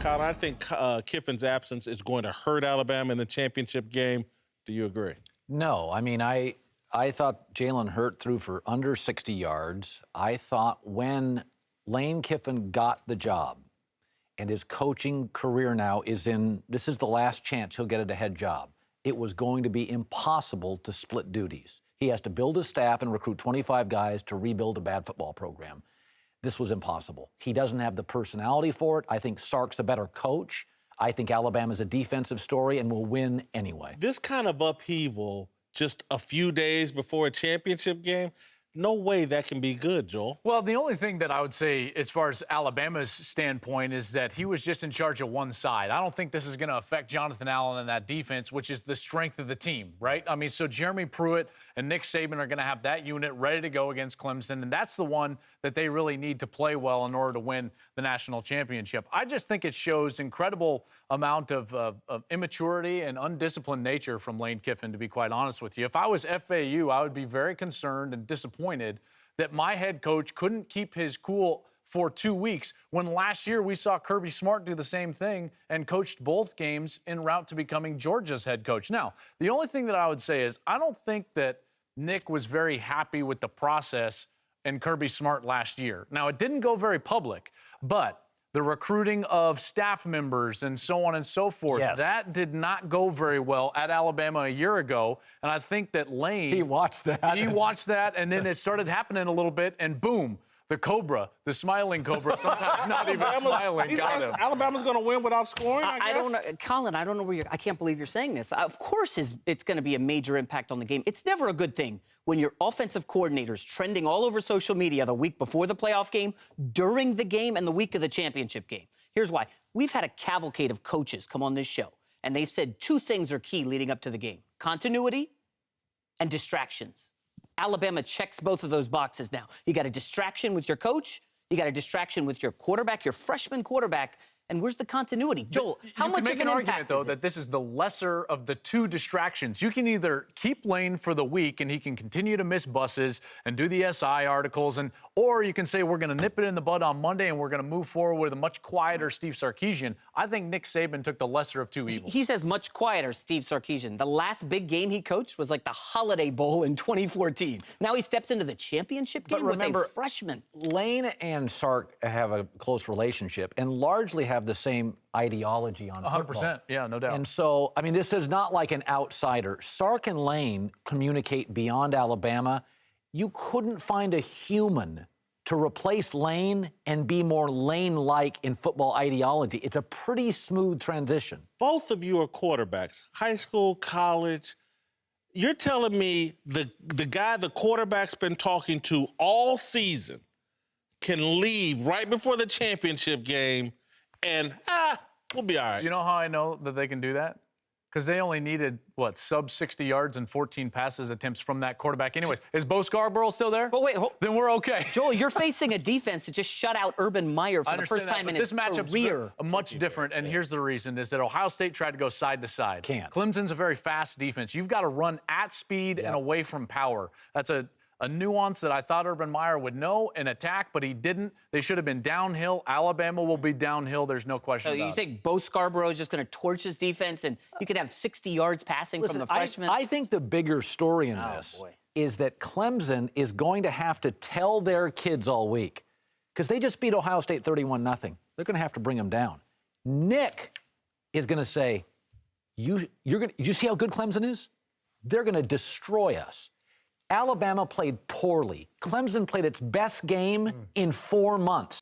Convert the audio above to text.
Colin, I think Kiffin's absence is going to hurt Alabama in the championship game. Do you agree? No. I mean, I thought Jalen Hurt threw for under 60 yards. I thought when Lane Kiffin got the job, and his coaching career now this is the last chance he'll get a head job. It was going to be impossible to split duties. He has to build his staff and recruit 25 guys to rebuild a bad football program. This was impossible. He doesn't have the personality for it. I think Sark's a better coach. I think Alabama's a defensive story and will win anyway. This kind of upheaval just a few days before a championship game, no way that can be good, Joel. Well, the only thing that I would say as far as Alabama's standpoint is that he was just in charge of one side. I don't think this is going to affect Jonathan Allen and that defense, which is the strength of the team, right? I mean, so Jeremy Pruitt and Nick Saban are going to have that unit ready to go against Clemson, and that's the one that they really need to play well in order to win the national championship. I just think it shows incredible amount of immaturity and undisciplined nature from Lane Kiffin, to be quite honest with you. If I was FAU, I would be very concerned and disappointed that my head coach couldn't keep his cool for 2 weeks when last year we saw Kirby Smart do the same thing and coached both games en route to becoming Georgia's head coach. Now, the only thing that I would say is I don't think that Nick was very happy with the process and Kirby Smart last year. Now, it didn't go very public, but the recruiting of staff members and so on and so forth, yes, that did not go very well at Alabama a year ago. And I think that Lane... He watched that. He watched that, and then it started happening a little bit, and boom, the Cobra, the smiling Cobra, sometimes not even smiling, got him. Alabama's going to win without scoring, I don't know. Colin, I don't know where I can't believe you're saying this. Of course it's going to be a major impact on the game. It's never a good thing when your offensive coordinator's trending all over social media the week before the playoff game, during the game, and the week of the championship game. Here's why. We've had a cavalcade of coaches come on this show, and they've said two things are key leading up to the game: continuity and distractions. Alabama checks both of those boxes now. You got a distraction with your coach. You got a distraction with your quarterback, your freshman quarterback. And where's the continuity? Joel, how much of an impact is it? You can make an argument, though, that this is the lesser of the two distractions. You can either keep Lane for the week and he can continue to miss buses and do the SI articles, or you can say we're going to nip it in the bud on Monday and we're going to move forward with a much quieter Steve Sarkisian. I think Nick Saban took the lesser of two evils. He says much quieter, Steve Sarkisian. The last big game he coached was like the Holiday Bowl in 2014. Now he steps into the championship game with a freshman. Lane and Sark have a close relationship and largely have the same ideology on 100%, football. Yeah, no doubt. And so, I mean, this is not like an outsider. Sark and Lane communicate beyond Alabama. You couldn't find a human to replace Lane and be more Lane-like in football ideology. It's a pretty smooth transition. Both of you are quarterbacks, high school, college. You're telling me the guy the quarterback's been talking to all season can leave right before the championship game and, we'll be all right. Do you know how I know that they can do that? Because they only needed, sub 60 yards and 14 passes attempts from that quarterback anyways. Is Bo Scarborough still there? But wait, then we're okay. Joel, you're facing a defense that just shut out Urban Meyer for the first time in his career. This matchup's much different, and here's the reason, is that Ohio State tried to go side to side. Can't. Clemson's a very fast defense. You've got to run at speed and away from power. That's a nuance that I thought Urban Meyer would know and attack, but he didn't. They should have been downhill. Alabama will be downhill. There's no question about it. You think Bo Scarborough is just going to torch his defense and you could have 60 yards passing from the freshman? I think the bigger story in this is that Clemson is going to have to tell their kids all week, because they just beat Ohio State 31-0. They're going to have to bring them down. Nick is going to say, you see how good Clemson is? They're going to destroy us. Alabama played poorly. Clemson played its best game in 4 months.